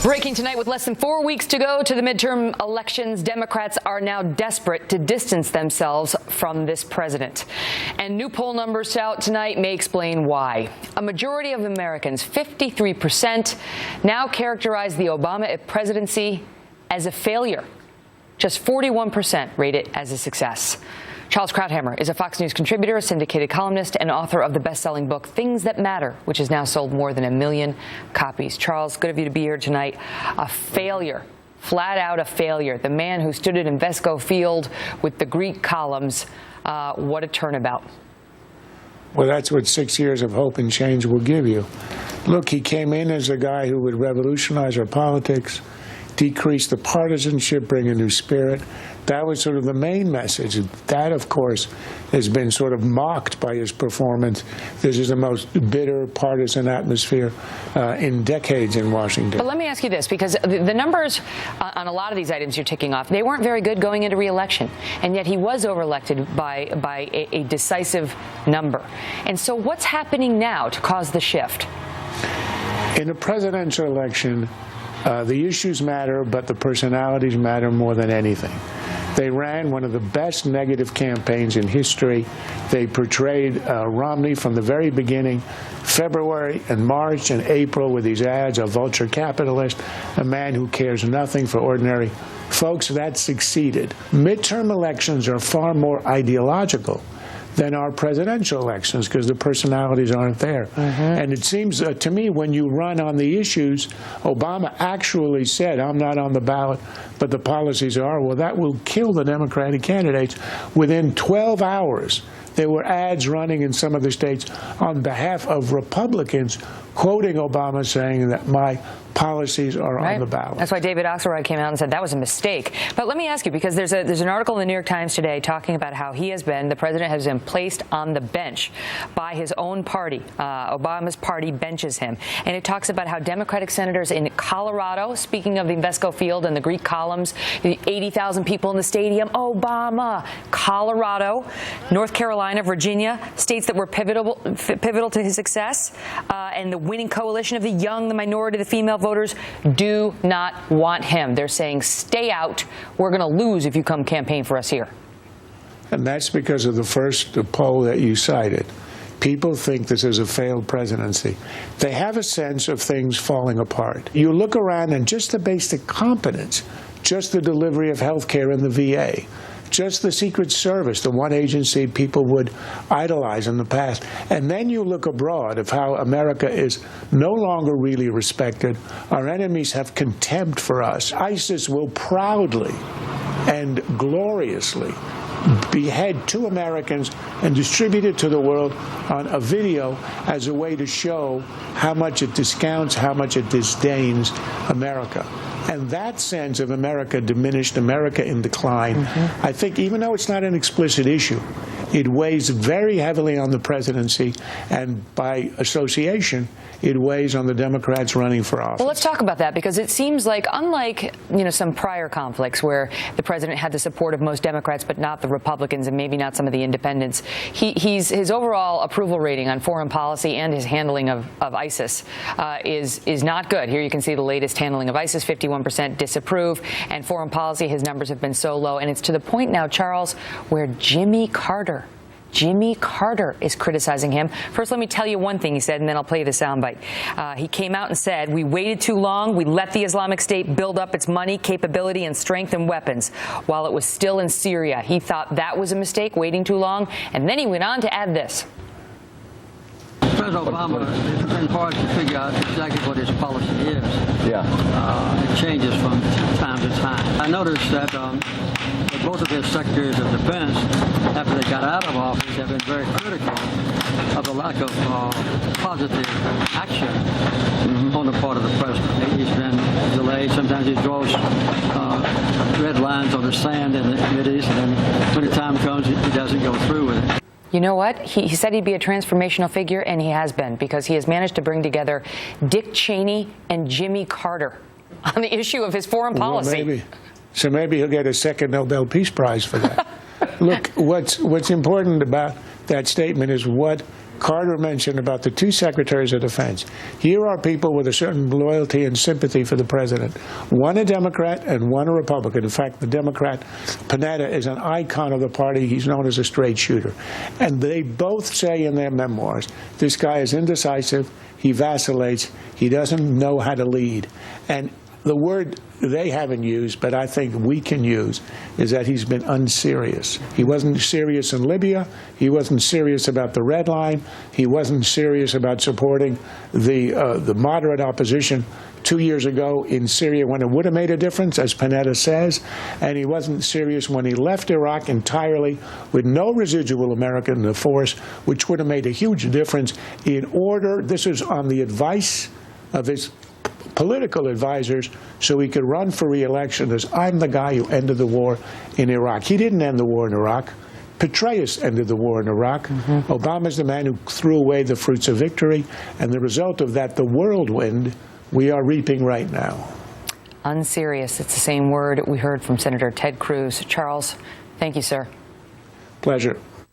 Breaking tonight, with less than 4 weeks to go to the midterm elections, Democrats are now desperate to distance themselves from this president. And new poll numbers out tonight may explain why. A majority of Americans, 53%, now characterize the Obama presidency as a failure. Just 41% rate it as a success. Charles Krauthammer is a Fox News contributor, a syndicated columnist, and author of the best-selling book Things That Matter, which has now sold more than 1 million copies. Charles, good of you to be here tonight. A failure, flat out a failure. The man who stood at Invesco Field with the Greek columns. What a turnabout. Well, that's what 6 years of hope and change will give you. Look, he came in as a guy who would revolutionize our politics, decrease the partisanship, bring a new spirit. That was sort of the main message. That, of course, has been sort of mocked by his performance. This is the most bitter partisan atmosphere in decades in Washington. But let me ask you this, because the numbers on a lot of these items you're ticking off, they weren't very good going into re-election, and yet he was overelected by a decisive number. And so what's happening now to cause the shift? In a presidential election, the issues matter, but the personalities matter more than anything. They ran one of the best negative campaigns in history. They portrayed Romney from the very beginning, February and March and April, with these ads, a vulture capitalist, a man who cares nothing for ordinary folks. That succeeded. Midterm elections are far more ideological than our presidential elections, because the personalities aren't there. And it seems to me, when you run on the issues, Obama actually said, I'm not on the ballot, but the policies are. Well, that will kill the Democratic candidates. Within 12 hours, there were ads running in some of the states on behalf of Republicans quoting Obama, saying that my policies are on the ballot. That's why David Axelrod came out and said that was a mistake. But let me ask you, because there's an article in the New York Times today talking about how the president has been placed on the bench by his own party. Obama's party benches him. And it talks about how Democratic senators in Colorado, speaking of the Invesco Field and the Greek columns, 80,000 people in the stadium, Obama, Colorado, North Carolina, Virginia, states that were pivotal to his success, and the winning coalition of the young, the minority, the female voters do not want him. They're saying, stay out. We're going to lose if you come campaign for us here. And that's because of the first poll that you cited. People think this is a failed presidency. They have a sense of things falling apart. You look around and just the basic competence, just the delivery of health care in the VA, just the Secret Service, the one agency people would idolize in the past. And then you look abroad of how America is no longer really respected. Our enemies have contempt for us. ISIS will proudly and gloriously behead 2 Americans and distribute it to the world on a video as a way to show how much it discounts, how much it disdains America. And that sense of America diminished, America in decline, I think, even though it's not an explicit issue, it weighs very heavily on the presidency, and by association, it weighs on the Democrats running for office. Well, let's talk about that, because it seems like, unlike some prior conflicts where the president had the support of most Democrats but not the Republicans and maybe not some of the independents, his overall approval rating on foreign policy and his handling of ISIS is not good. Here you can see the latest handling of ISIS, 51% disapprove, and foreign policy, his numbers have been so low. And it's to the point now, Charles, where Jimmy Carter is criticizing him. First, let me tell you one thing he said, and then I'll play you the soundbite. He came out and said, we waited too long. We let the Islamic State build up its money, capability, and strength and weapons while it was still in Syria. He thought that was a mistake, waiting too long. And then he went on to add this. President Obama, it's been hard to figure out exactly what his policy is. It changes from time to time. I noticed that both of his Secretaries of Defense, after they got out of office, have been very critical of the lack of positive action on the part of the president. He's been delayed. Sometimes he draws red lines on the sand in the committees, and then when the time comes, he doesn't go through with it. You know what? He said he'd be a transformational figure, and he has been, because he has managed to bring together Dick Cheney and Jimmy Carter on the issue of his foreign policy. Well, maybe he'll get a second Nobel Peace Prize for that. Look, what's important about that statement is what Carter mentioned about the two Secretaries of Defense. Here are people with a certain loyalty and sympathy for the president. One a Democrat and one a Republican. In fact, the Democrat, Panetta, is an icon of the party. He's known as a straight shooter. And they both say in their memoirs, this guy is indecisive, he vacillates, he doesn't know how to lead. And the word they haven't used, but I think we can use, is that he's been unserious. He wasn't serious in Libya. He wasn't serious about the red line. He wasn't serious about supporting the moderate opposition 2 years ago in Syria when it would have made a difference, as Panetta says. And he wasn't serious when he left Iraq entirely with no residual American force, which would have made a huge difference in order, this is on the advice of his political advisors, so he could run for re-election as I'm the guy who ended the war in Iraq. He didn't end the war in Iraq. Petraeus ended the war in Iraq. Obama's the man who threw away the fruits of victory, and the result of that, the whirlwind, we are reaping right now. Unserious. It's the same word we heard from Senator Ted Cruz. Charles, thank you, sir. Pleasure.